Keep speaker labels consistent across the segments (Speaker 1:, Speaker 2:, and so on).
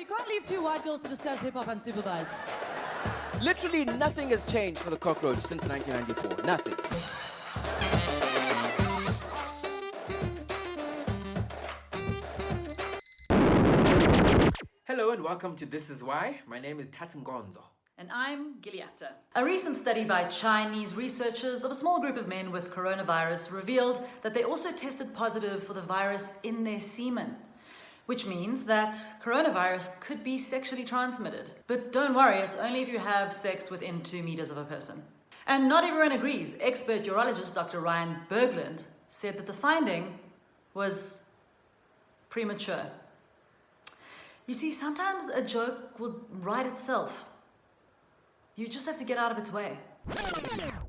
Speaker 1: can't leave two white girls to discuss hip-hop unsupervised.
Speaker 2: Literally nothing has changed for the cockroach since 1994. Nothing. Hello and welcome to This Is Why. My name is Tats and Gilli.
Speaker 3: And I'm Gilli. A recent study by Chinese researchers of a small group of men with coronavirus revealed that they also tested positive for the virus in their semen, which means that coronavirus could be sexually transmitted. But don't worry, it's only if you have sex within 2 meters of a person. And not everyone agrees. Expert urologist Dr. Ryan Berglund said that the finding was premature. You see, sometimes a joke will write itself. You just have to get out of its way.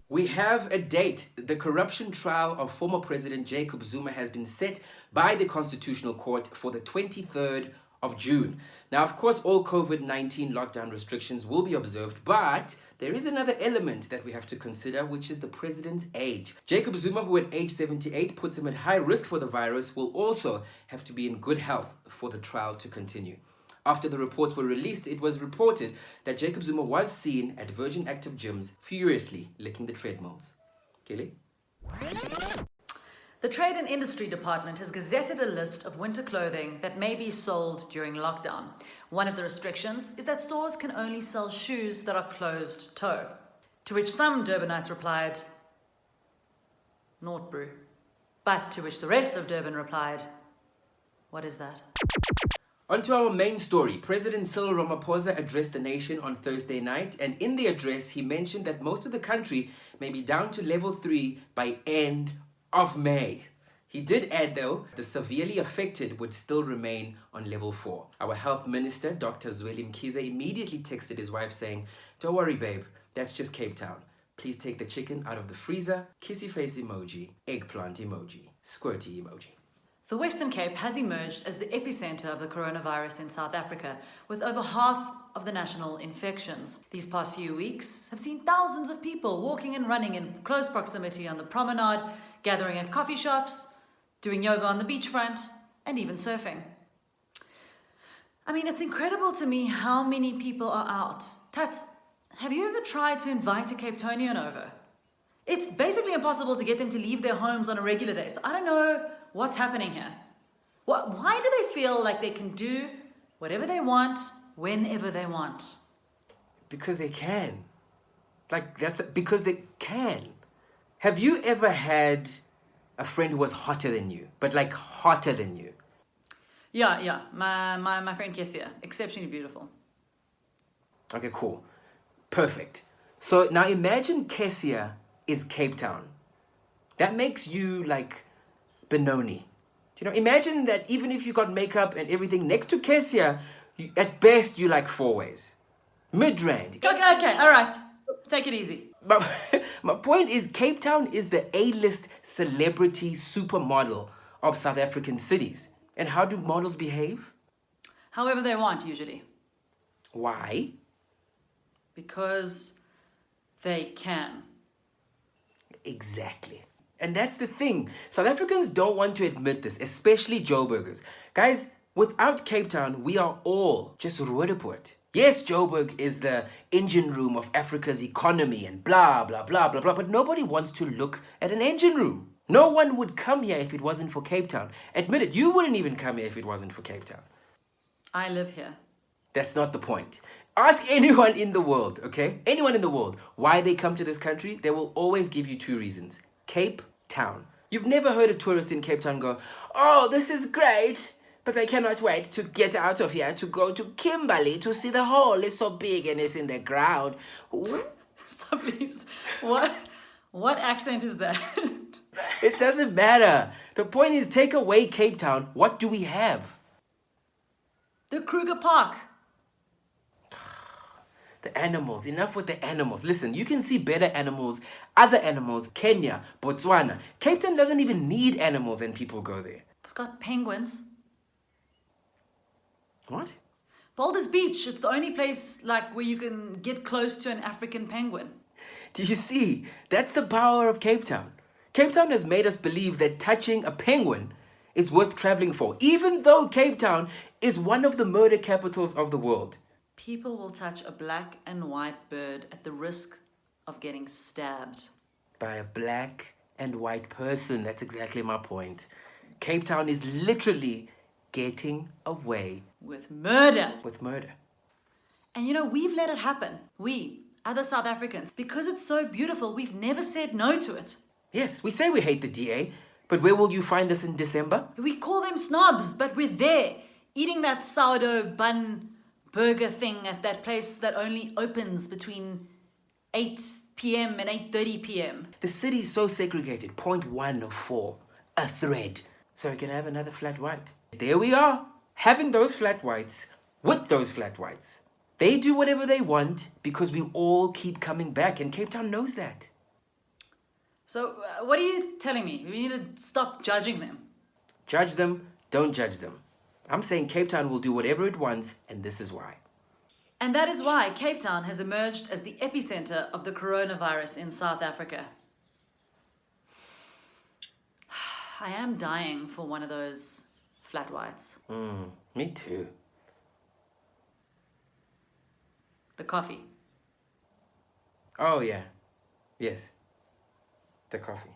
Speaker 2: We have a date. The corruption trial of former President Jacob Zuma has been set by the Constitutional Court for the 23rd of June. Now, of course, all COVID-19 lockdown restrictions will be observed, but there is another element that we have to consider, which is the president's age. Jacob Zuma, who at age 78 puts him at high risk for the virus, will also have to be in good health for the trial to continue. After the reports were released, it was reported that Jacob Zuma was seen at Virgin Active gyms furiously licking the treadmills. Kelly?
Speaker 3: The Trade and Industry Department has gazetted a list of winter clothing that may be sold during lockdown. One of the restrictions is that stores can only sell shoes that are closed-toe. To which some Durbanites replied, "Naught brew." But to which the rest of Durban replied, "What is that?"
Speaker 2: On to our main story. President Cyril Ramaphosa addressed the nation on Thursday night, and in the address, he mentioned that most of the country may be down to level 3 by end of May. He did add, though, the severely affected would still remain on level 4. Our health minister, Dr. Zweli Mkhize, immediately texted his wife saying, "Don't worry, babe, that's just Cape Town. Please take the chicken out of the freezer." Kissy face emoji, eggplant emoji, squirty emoji.
Speaker 3: The Western Cape has emerged as the epicenter of the coronavirus in South Africa, with over half of the national infections. These past few weeks have seen thousands of people walking and running in close proximity on the promenade, gathering at coffee shops, doing yoga on the beachfront, and even surfing. I mean, it's incredible to me how many people are out. Tats, have you ever tried to invite a Cape Townian over? It's basically impossible to get them to leave their homes on a regular day, so I don't know what's happening here. Why do they feel like they can do whatever they want, whenever they want?
Speaker 2: Because they can. Because they can. Have you ever had a friend who was hotter than you, but like hotter than you?
Speaker 3: Yeah. My friend Kessia, exceptionally beautiful.
Speaker 2: Okay, cool. Perfect. So now imagine Kessia is Cape Town. That makes you like Benoni. Imagine that even if you got makeup and everything next to Kessia, at best you like 4 ways. Mid-range.
Speaker 3: Okay, all right. Take it easy.
Speaker 2: But my point is, Cape Town is the A-list celebrity supermodel of South African cities. And how do models behave?
Speaker 3: However they want, usually.
Speaker 2: Why?
Speaker 3: Because they can.
Speaker 2: Exactly. And that's the thing. South Africans don't want to admit this, especially Joburgers. Guys, without Cape Town, we are all just Roodepoort. Yes, Joburg is the engine room of Africa's economy and blah, blah, blah, blah, blah, but nobody wants to look at an engine room. No one would come here if it wasn't for Cape Town. Admit it, you wouldn't even come here if it wasn't for Cape Town.
Speaker 3: I live here.
Speaker 2: That's not the point. Ask anyone in the world, okay? Anyone in the world, why they come to this country, they will always give you 2 reasons. Cape Town. You've never heard a tourist in Cape Town go, "Oh, this is great, but I cannot wait to get out of here to go to Kimberley to see the hole is so big and it's in the ground."
Speaker 3: Stop, please. What accent is that?
Speaker 2: It doesn't matter. The point is, take away Cape Town, what do we have?
Speaker 3: The Kruger Park.
Speaker 2: The animals. Enough with the animals. Listen, you can see better animals, other animals, Kenya, Botswana. Cape Town doesn't even need animals and people go there.
Speaker 3: It's got penguins.
Speaker 2: What?
Speaker 3: Boulders Beach. It's the only place where you can get close to an African penguin.
Speaker 2: Do you see? That's the power of Cape Town. Cape Town has made us believe that touching a penguin is worth traveling for, even though Cape Town is one of the murder capitals of the world.
Speaker 3: People will touch a black and white bird at the risk of getting stabbed.
Speaker 2: By a black and white person. That's exactly my point. Cape Town is literally getting away
Speaker 3: With murder.
Speaker 2: with murder.
Speaker 3: And you know, we've let it happen. We, other South Africans, because it's so beautiful, we've never said no to it.
Speaker 2: Yes, we say we hate the DA, but where will you find us in December?
Speaker 3: We call them snobs, but we're there, eating that sourdough bun burger thing at that place that only opens between 8 p.m. and 8:30 p.m.
Speaker 2: The city's so segregated. Point 1 of 4. A thread. So we can have another flat white. There we are. Having those flat whites with those flat whites. They do whatever they want because we all keep coming back, and Cape Town knows that.
Speaker 3: So, what are you telling me? We need to stop judging them.
Speaker 2: Judge them, don't judge them. I'm saying Cape Town will do whatever it wants, and this is why.
Speaker 3: And that is why Cape Town has emerged as the epicenter of the coronavirus in South Africa. I am dying for one of those flat whites.
Speaker 2: Me too.
Speaker 3: The coffee.
Speaker 2: Oh, yeah. Yes. The coffee.